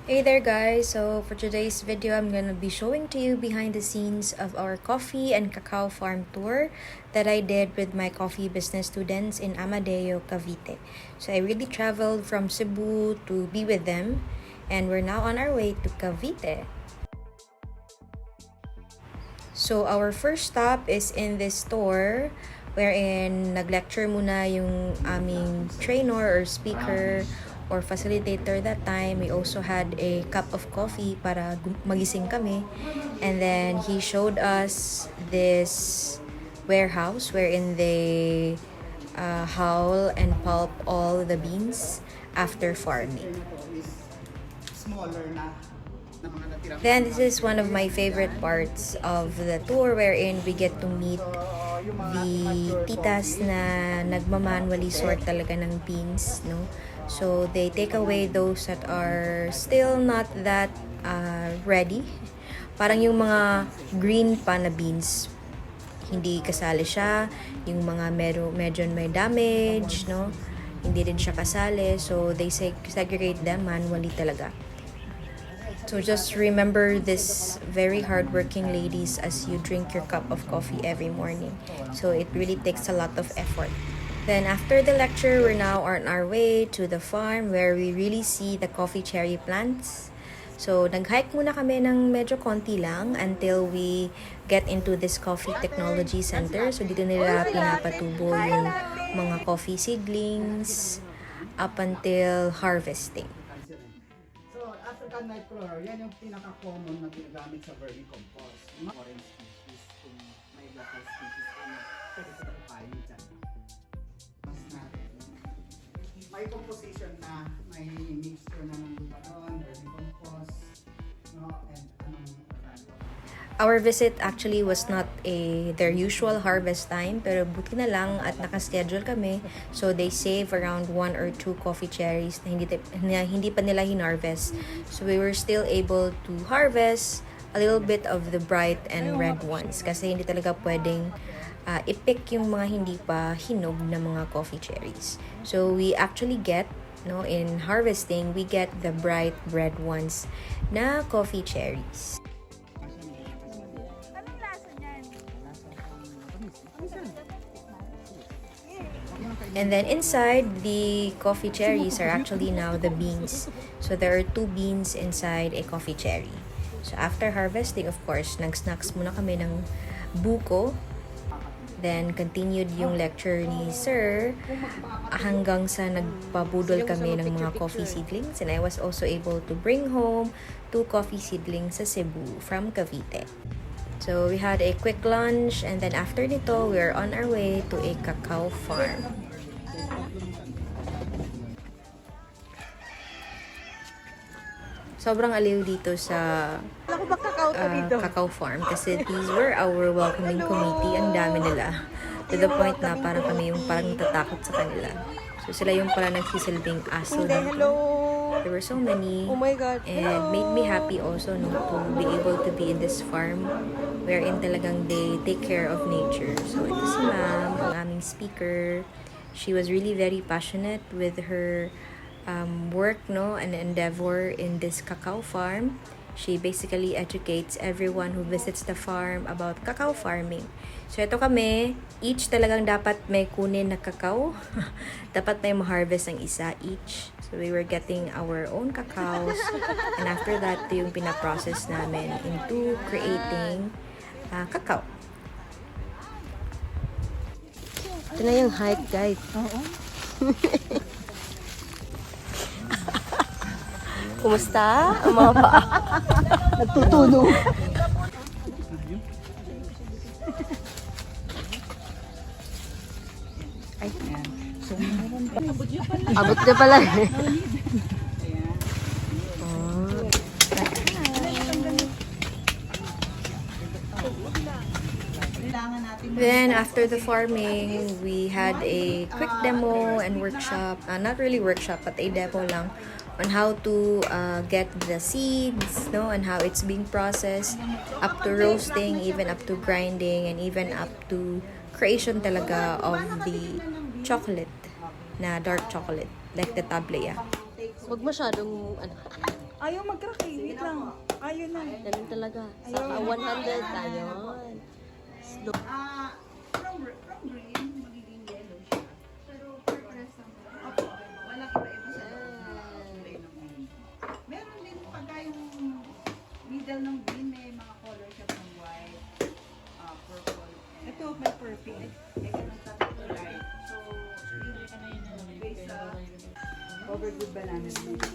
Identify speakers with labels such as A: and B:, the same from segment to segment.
A: Hey there guys, so for today's video I'm gonna be showing to you behind the scenes of our coffee and cacao farm tour that I did with my coffee business students in Amadeo, Cavite. So I really traveled from Cebu to be with them and we're now on our way to Cavite. So our first stop is in this store wherein nag-lecture muna yung aming trainer or speaker or facilitator that time. We also had a cup of coffee para magising kami. And then he showed us this warehouse wherein they hull and pulp all the beans after farming. Then this is one of my favorite parts of the tour wherein we get to meet the titas na nagmamanually sort talaga ng beans, no? So they take away those that are still not that ready. Parang yung mga green pa na beans, hindi kasali siya. Yung mga medyo may damage, no? Hindi din siya kasali. So they segregate them manually talaga. So just remember this very hardworking ladies as you drink your cup of coffee every morning. So it really takes a lot of effort. Then after the lecture, we're now on our way to the farm where we really see the coffee cherry plants. So nag-hike muna kami ng medyo konti lang until we get into this coffee technology center. So dito nila pinapatubo yung mga coffee seedlings up until harvesting.
B: African night crawler, yan yung pinaka-common na ginagamit sa vermicompost. Orange species, kung may local species, pwede sa tayo dyan. Mas natin. May composition na, may mixture na ng lupanon, vermicompost, no, and anong
A: Our visit actually was not their usual harvest time, pero buti na lang at nakaschedule kami. So they save around 1 or 2 coffee cherries na hindi pa nila hinarvest. So we were still able to harvest a little bit of the bright and red ones kasi hindi talaga pwedeng i-pick yung mga hindi pa hinog na mga coffee cherries. So we actually get, no, in harvesting, we get the bright red ones na coffee cherries. And then inside the coffee cherries are actually now the beans. So there are 2 beans inside a coffee cherry. So after harvesting, of course, nag-snacks muna kami ng buko. Then continued yung lecture ni Sir hanggang sa nagpabudol kami ng mga coffee seedlings. And I was also able to bring home 2 coffee seedlings sa Cebu from Cavite. So we had a quick lunch and then after nito, we are on our way to a cacao farm. Sobrang aliw dito sa cacao farm kasi these were our welcoming committee. Ang dami nila. To the point na parang kami yung parang natatakot sa kanila. So sila yung parang nagsisilbing aso dito. There were so many.
C: Oh my God.
A: And it made me happy also, no, to be able to be in this farm wherein talagang they take care of nature. So ito si ma'am, ang aming speaker. She was really very passionate with her work, no, and endeavor in this cacao farm. She basically educates everyone who visits the farm about cacao farming. So ito kami, each talagang dapat may kunin na cacao. Dapat may ma-harvest ang isa each. So we were getting our own cacaos. And after that, yung pinaprocess namin into creating cacao. Ito na yung hike, guys. Oo. Kumusta? Ang mga paa.
C: Nagtutunog.
A: Ay. Abot niya pala eh. Then after the farming, we had a quick demo and workshop. Not really workshop, but a demo lang on how to get the seeds, no, and how it's being processed, up to roasting, even up to grinding, and even up to creation talaga of the chocolate na dark chocolate, like the tablea.
C: Huwag masyadong, Ayaw mag-crack eh. Wait lang. Ayaw na.
D: Ganun talaga. Sa
C: Ayaw.
D: 100, ayun. Slow.
E: From green, magiging yellow siya. Pero purpose lang. Opo. Walang iba-iba sa loob ng kulay ng green. Meron din pagka yung middle ng green, may mga color siya from white, purple.
C: Ito, may perfect.
E: May ganun tatlo light. So, yun based sa
B: Covered with banana leaves.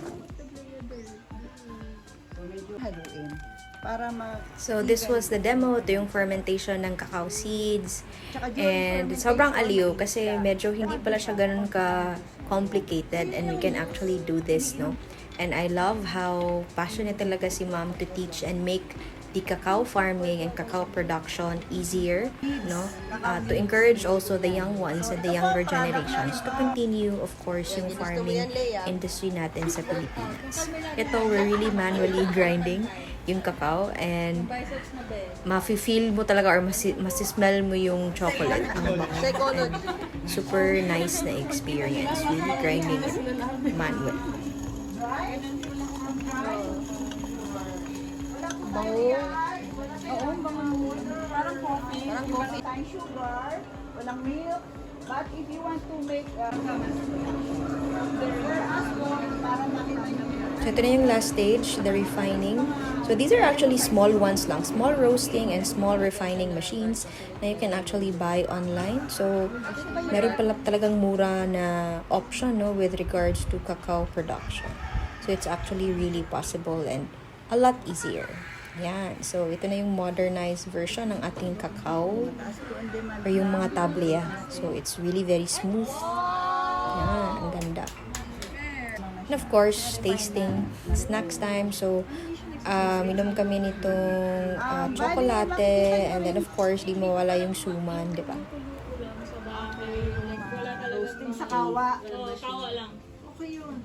B: So, medyo haluin. Para mag...
A: So, this was the demo. Ito yung fermentation ng cacao seeds.
B: Tsaka during
A: And
B: fermentation,
A: sobrang aliw
B: mag-mix
A: kasi
B: ka.
A: medyo hindi pala siya ganun ka-complicated and we can actually do this, no? And I love how passionate talaga si mom to teach and make the cacao farming and cacao production easier, no? To encourage also the young ones and the younger generations to continue, of course, yung farming industry natin sa Pilipinas. Ito, we're really manually grinding yung cacao and mafe-feel mo talaga or masismell mo yung chocolate. Ang bango.
D: Psychology.
A: Super nice na experience. Really grinding it manual.
C: Oo, mga parang coffee.
D: Parang coffee.
C: Tayong sugar, walang milk. But if you want to make para makita nyo.
A: So, ito na yung last stage, the refining. So, these are actually small ones lang. Small roasting and small refining machines na you can actually buy online. So, meron pala talagang mura na option, no, with regards to cacao production. So, it's actually really possible and a lot easier. Yan. So, ito na yung modernized version ng ating cacao or yung mga tablia. So, it's really very smooth. Yan. Ang ganda. And of course, tasting, snacks time. So, minom kami nitong chocolate. And then, of course, di mawala yung suman, di ba?
C: Roasting sa kawa.
E: okay yun.